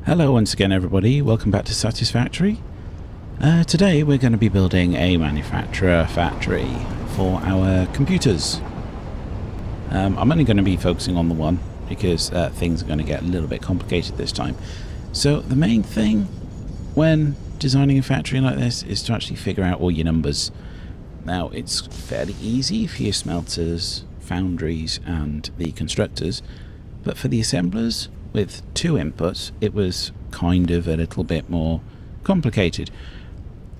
Hello once again everybody, welcome back to Satisfactory. Today we're going to be building a manufacturer factory for our computers. I'm only going to be focusing on the one because things are going to get a little bit complicated this time. So the main thing when designing a factory like this is to actually figure out all your numbers. Now it's fairly easy for your smelters, foundries and the constructors, but for the assemblers with two inputs, it was kind of a little bit more complicated.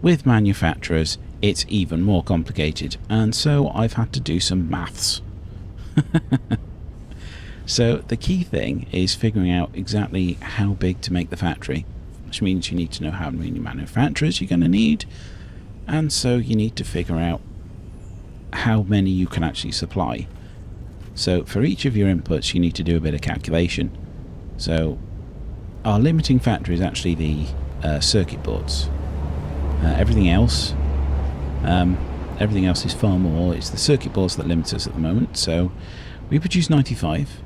With manufacturers, it's even more complicated, and so I've had to do some maths. So the key thing is figuring out exactly how big to make the factory, which means you need to know how many manufacturers you're going to need, and so you need to figure out how many you can actually supply. So for each of your inputs, you need to do a bit of calculation. So our limiting factor is actually the circuit boards. Everything else is far more. It's the circuit boards that limit us at the moment. So we produce 95,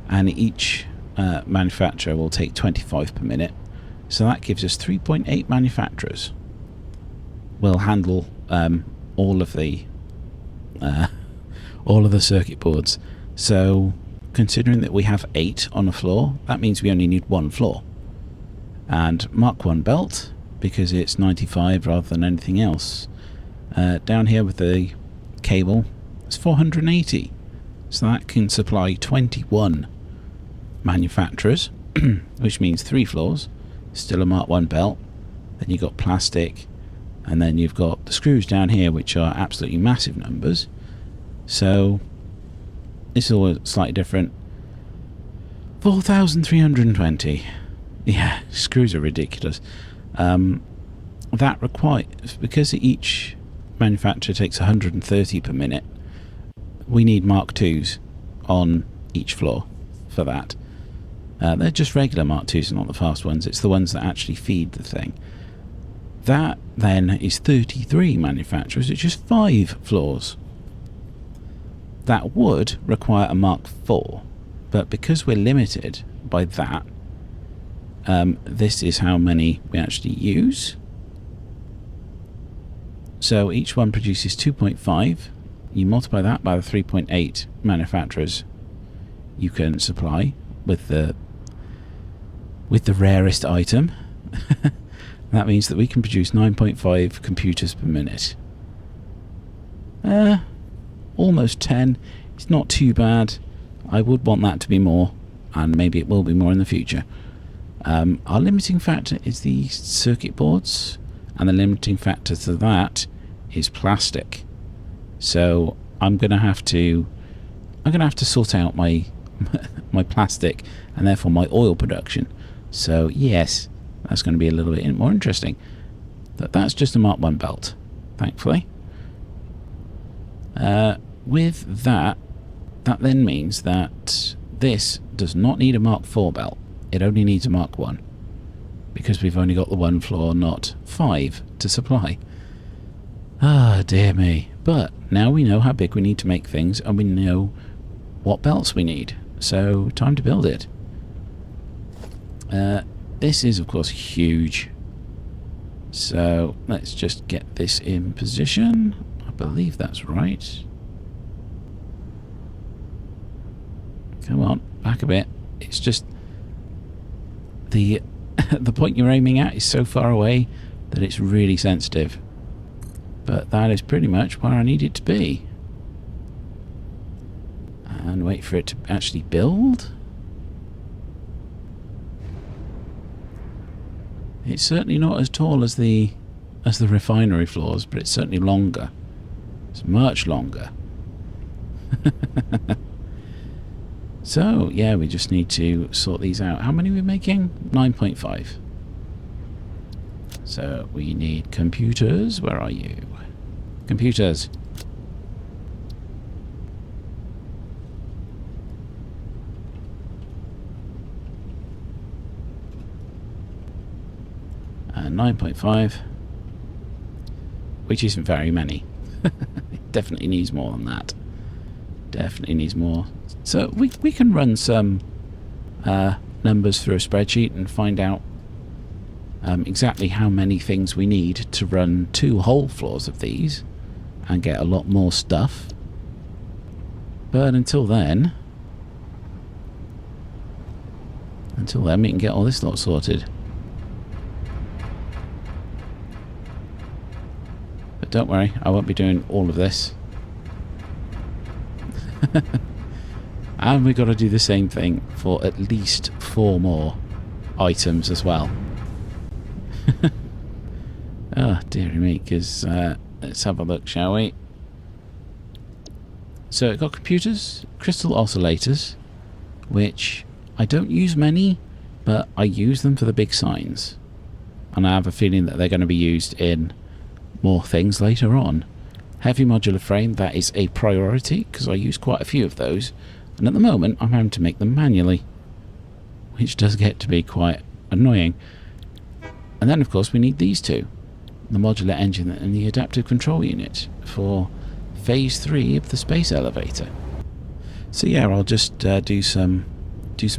and each manufacturer will take 25 per minute. So that gives us 3.8 manufacturers. We'll handle all of the circuit boards. So considering that we have 8 on a floor, that means we only need 1 floor. And Mark 1 belt, because it's 95 rather than anything else. Down here with the cable, it's 480. So that can supply 21 manufacturers, which means 3 floors. Still a Mark 1 belt. Then you've got plastic, and then you've got the screws down here, which are absolutely massive numbers. So this is all slightly different. 4,320. Yeah, screws are ridiculous. That requires, because each manufacturer takes 130 per minute, we need Mark 2s on each floor for that. They're just regular Mark 2s, not the fast ones. It's the ones that actually feed the thing. That then is 33 manufacturers. It's just 5 floors. That would require a Mark 4, but because we're limited by that, this is how many we actually use. So each one produces 2.5. You multiply that by the 3.8 manufacturers you can supply with the rarest item. That means that we can produce 9.5 computers per minute. Almost 10. It's not too bad. I would want that to be more, and maybe it will be more in the future. Our limiting factor is the circuit boards, and the limiting factor to that is plastic. So I'm gonna have to sort out my my plastic and therefore my oil production. So yes, that's going to be a little bit more interesting. That's just a Mark 1 belt, thankfully. With that then means that this does not need a Mark 4 belt. It only needs a Mark 1, because we've only got the 1 floor, not 5 to supply. Ah, dear me. But now we know how big we need to make things, and we know what belts we need. So time to build it. This is of course huge. So let's just get this in position. I believe that's right. Come on, back a bit. It's just the point you're aiming at is so far away that it's really sensitive. But that is pretty much where I need it to be. And wait for it to actually build. It's certainly not as tall as the refinery floors, but it's certainly longer. It's much longer. So, yeah, we just need to sort these out. How many are we making? 9.5. So, we need computers. Where are you? Computers. And 9.5. Which isn't very many. It definitely needs more than that. Definitely needs more. So we can run some numbers through a spreadsheet and find out exactly how many things we need to run 2 whole floors of these and get a lot more stuff. But until then we can get all this lot sorted. But don't worry, I won't be doing all of this. And we've got to do the same thing for at least 4 more items as well. Oh, dearie me, because let's have a look, shall we? So it got computers, crystal oscillators, which I don't use many, but I use them for the big signs. And I have a feeling that they're going to be used in more things later on. Heavy modular frame, that is a priority, because I use quite a few of those. And at the moment, I'm having to make them manually, which does get to be quite annoying. And then, of course, we need these two. The modular engine and the adaptive control unit for phase 3 of the space elevator. So yeah, I'll just do some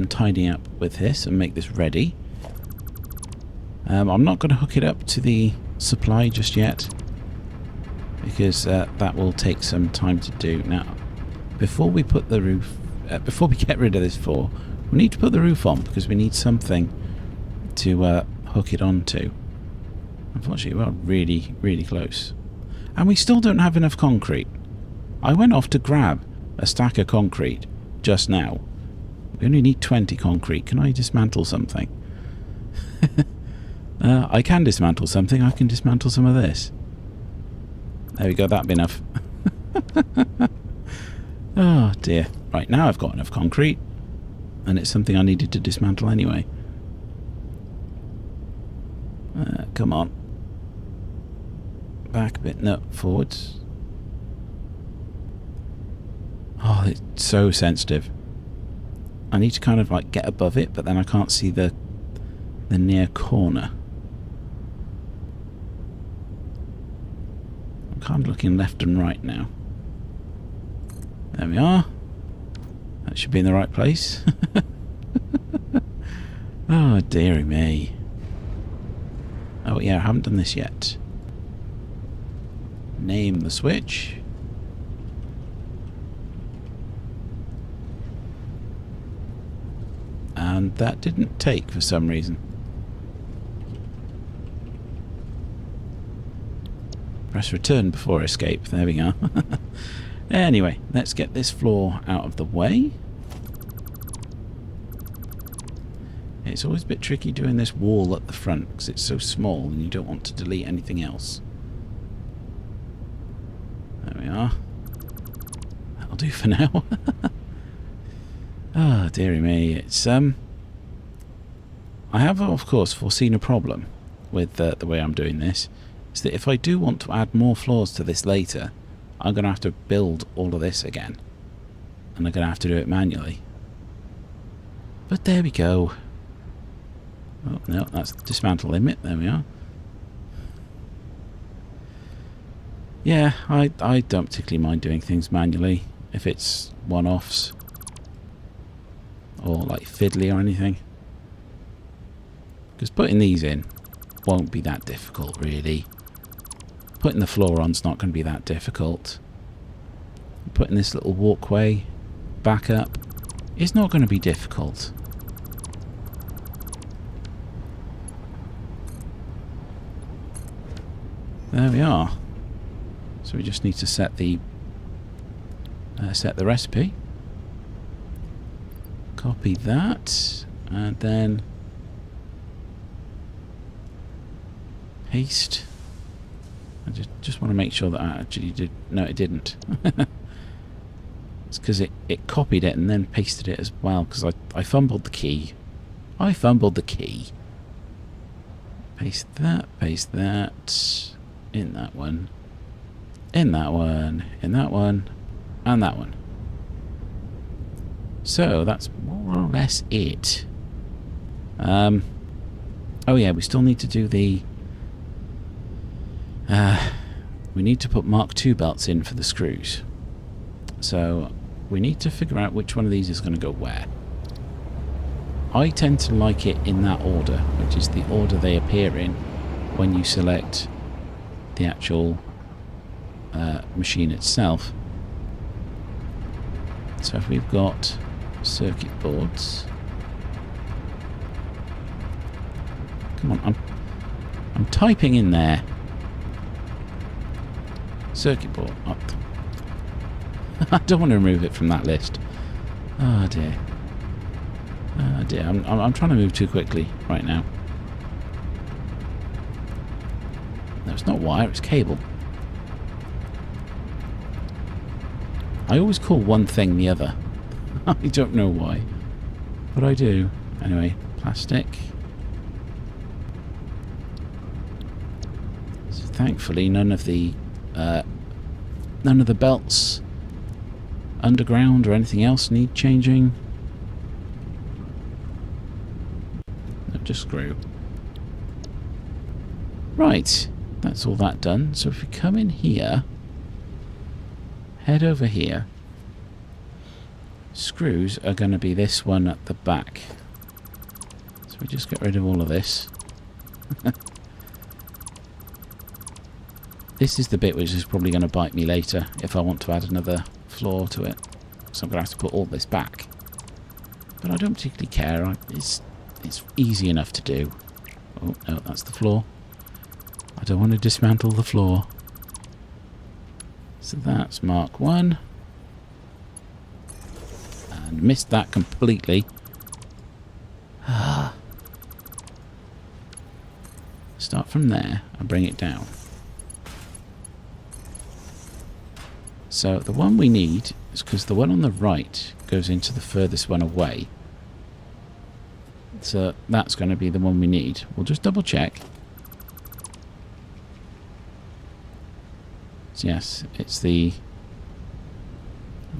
tidying up with this and make this ready. I'm not going to hook it up to the supply just yet, because that will take some time to do. Now, before we put the roof, before we get rid of this floor, we need to put the roof on, because we need something to hook it onto. Unfortunately, we're really, really close. And we still don't have enough concrete. I went off to grab a stack of concrete just now. We only need 20 concrete. Can I dismantle something? I can dismantle something. I can dismantle some of this. There we go. That'd be enough. Oh, dear. Right, now I've got enough concrete. And it's something I needed to dismantle anyway. Come on. Back a bit. No, forwards. Oh, it's so sensitive. I need to kind of like get above it, but then I can't see the near corner. I'm kind of looking left and right now. There we are. That should be in the right place. Oh, dearie me. Oh yeah, I haven't done this yet. Name the switch. And that didn't take for some reason. Press return before escape. There we go. Anyway, let's get this floor out of the way. It's always a bit tricky doing this wall at the front because it's so small and you don't want to delete anything else. There we are. That'll do for now. Oh, dearie me. It's I have, of course, foreseen a problem with the way I'm doing this. Is that if I do want to add more floors to this later, I'm going to have to build all of this again. And I'm going to have to do it manually. But there we go. Oh, no, that's the dismantle limit. There we are. Yeah, I don't particularly mind doing things manually if it's one-offs. Or like fiddly or anything. Because putting these in won't be that difficult, really. Putting the floor on's not going to be that difficult. Putting this little walkway back up is not going to be difficult. There we are. So we just need to set the recipe. Copy that, and then paste. I just want to make sure that I actually did. No, it didn't. It's because it copied it and then pasted it as well, because I fumbled the key. I fumbled the key. Paste that, in that one, in that one, in that one, and that one. So that's more or less it. Oh yeah, we still need to do the... we need to put Mark II belts in for the screws. So we need to figure out which one of these is going to go where. I tend to like it in that order, which is the order they appear in when you select the actual machine itself. So if we've got circuit boards, come on, I'm typing in there. Circuit board. Oh. I don't want to remove it from that list. Oh dear. Oh dear. I'm trying to move too quickly right now. No, it's not wire, it's cable. I always call one thing the other. I don't know why, but I do. Anyway, plastic. So thankfully, none of the belts underground or anything else need changing. No, just screw. Right, that's all that done. So if we come in here, head over here, screws are going to be this one at the back. So we just get rid of all of this. This is the bit which is probably going to bite me later if I want to add another floor to it. So I'm going to have to put all this back. But I don't particularly care. It's easy enough to do. Oh, no, that's the floor. I don't want to dismantle the floor. So that's Mark 1. And missed that completely. Start from there and bring it down. So the one we need is because the one on the right goes into the furthest one away. So that's going to be the one we need. We'll just double check. So yes, it's the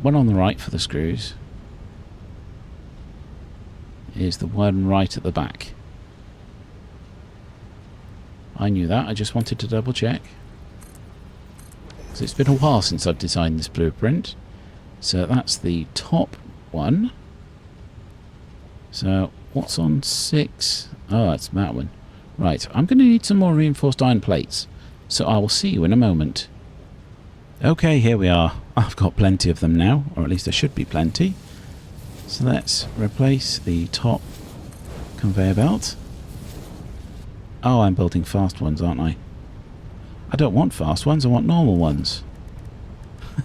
one on the right for the screws. Is the one right at the back. I knew that, I just wanted to double check. Because it's been a while since I've designed this blueprint. So that's the top one. So what's on 6? Oh, it's that one. Right, I'm going to need some more reinforced iron plates. So I will see you in a moment. Okay, here we are. I've got plenty of them now, or at least there should be plenty. So let's replace the top conveyor belt. Oh, I'm building fast ones, aren't I? I don't want fast ones, I want normal ones.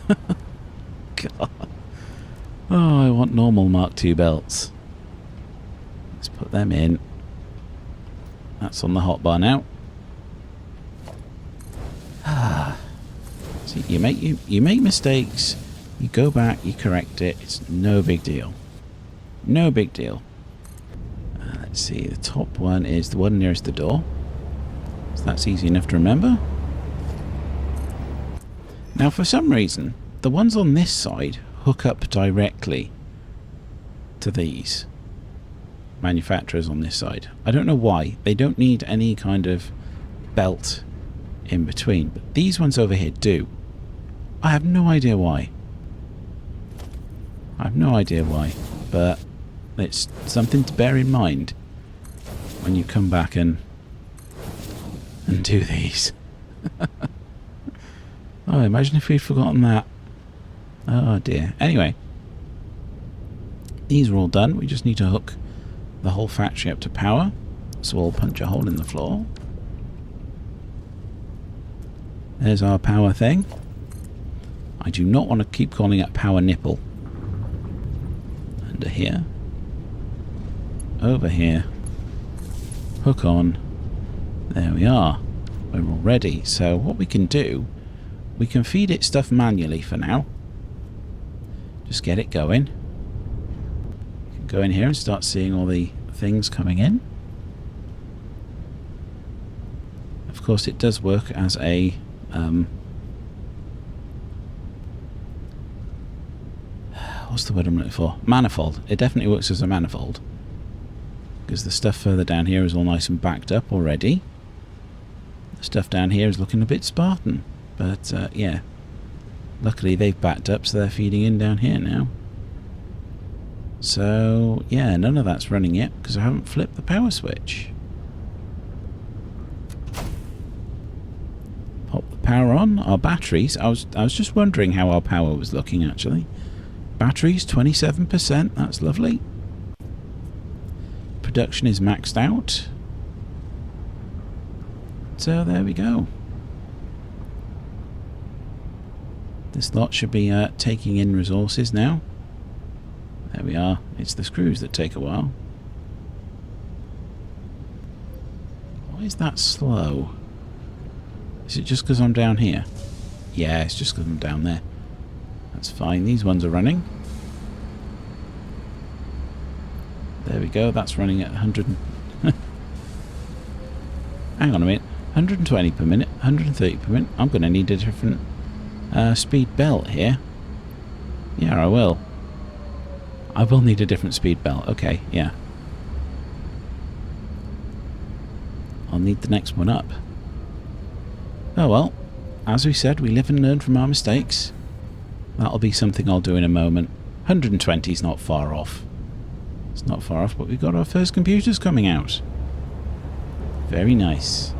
God. Oh, I want normal Mark II belts. Let's put them in. That's on the hotbar now. See, you make mistakes, you go back, you correct it, it's no big deal. No big deal. Let's see, the top one is the one nearest the door. So that's easy enough to remember. Now for some reason, the ones on this side hook up directly to these manufacturers on this side. I don't know why. They don't need any kind of belt in between, but these ones over here do. I have no idea why. I have no idea why, but it's something to bear in mind when you come back and do these. Oh, imagine if we'd forgotten that. Oh dear. Anyway, these are all done. We just need to hook the whole factory up to power. So we'll punch a hole in the floor. There's our power thing. I do not want to keep calling it power nipple. Under here. Over here. Hook on. There we are. We're all ready. So what we can do, we can feed it stuff manually for now. Just get it going. You can go in here and start seeing all the things coming in. Of course it does work as a what's the word I'm looking for? Manifold. It definitely works as a manifold. Because the stuff further down here is all nice and backed up already. The stuff down here is looking a bit Spartan. But, yeah. Luckily they've backed up, so they're feeding in down here now. So, yeah, none of that's running yet because I haven't flipped the power switch. Pop the power on. Our batteries, I was just wondering how our power was looking actually. Batteries, 27%, that's lovely. Production is maxed out. So there we go. This lot should be taking in resources now. There we are. It's the screws that take a while. Why is that slow? Is it just because I'm down here? Yeah, it's just because I'm down there. That's fine. These ones are running. There we go. That's running at 100. Hang on a minute. 120 per minute. 130 per minute. I'm going to need a different speed belt here. Yeah, I will. I will need a different speed belt. Okay, yeah. I'll need the next one up. Oh well. As we said, we live and learn from our mistakes. That'll be something I'll do in a moment. 120 is not far off. It's not far off, but we've got our first computers coming out. Very nice.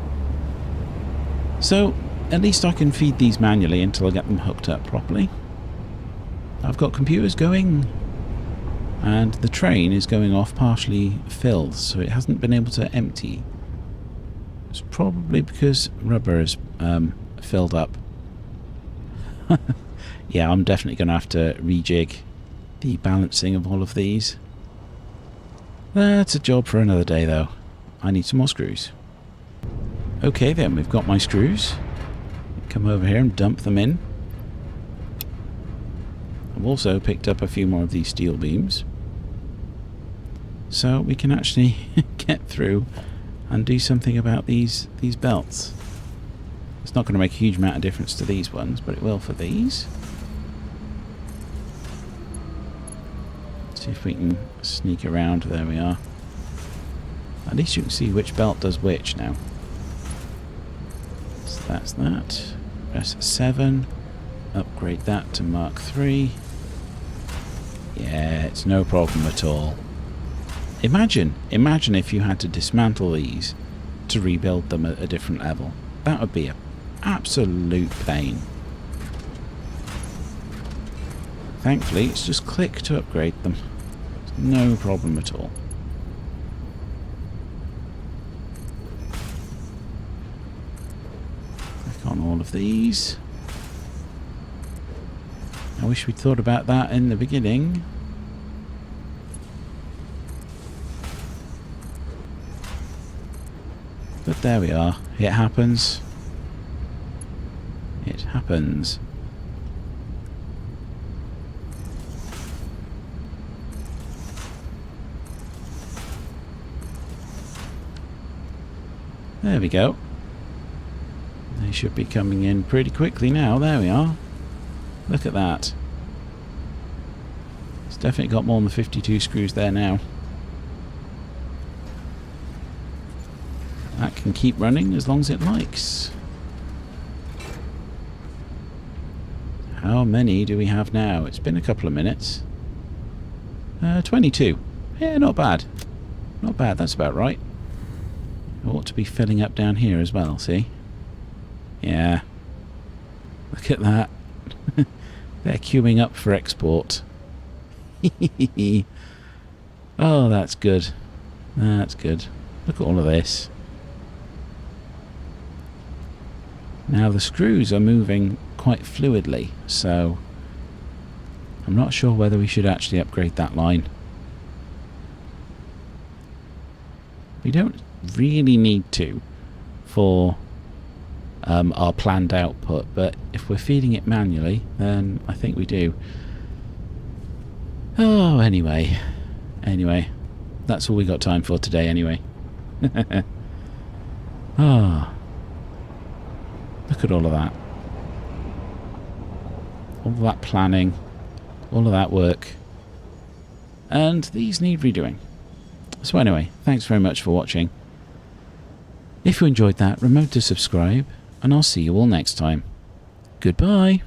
So, at least I can feed these manually until I get them hooked up properly. I've got computers going, and the train is going off partially filled, so it hasn't been able to empty. It's probably because rubber is filled up. Yeah, I'm definitely going to have to rejig the balancing of all of these. That's a job for another day, though. I need some more screws. Okay, then, we've got my screws. Come over here and dump them in. I've also picked up a few more of these steel beams. So we can actually get through and do something about these belts. It's not going to make a huge amount of difference to these ones, but it will for these. See if we can sneak around. There we are. At least you can see which belt does which now. So that's that. Press 7. Upgrade that to Mark 3. Yeah, it's no problem at all. Imagine if you had to dismantle these to rebuild them at a different level. That would be an absolute pain. Thankfully, it's just click to upgrade them. It's no problem at all. Click on all of these. I wish we'd thought about that in the beginning. But there we are. It happens. It happens. There we go. They should be coming in pretty quickly now. There we are. Look at that. It's definitely got more than 52 screws there now. That can keep running as long as it likes. How many do we have now? It's been a couple of minutes. 22. Yeah, not bad. Not bad, that's about right. It ought to be filling up down here as well, see? Yeah. Look at that. They're queuing up for export. Oh, that's good. That's good. Look at all of this. Now the screws are moving quite fluidly, so I'm not sure whether we should actually upgrade that line. We don't really need to for our planned output, but if we're feeding it manually, then I think we do. Oh, anyway, that's all we got time for today anyway. Ah. Look at all of that. All of that planning. All of that work. And these need redoing. So anyway, thanks very much for watching. If you enjoyed that, remember to subscribe, and I'll see you all next time. Goodbye.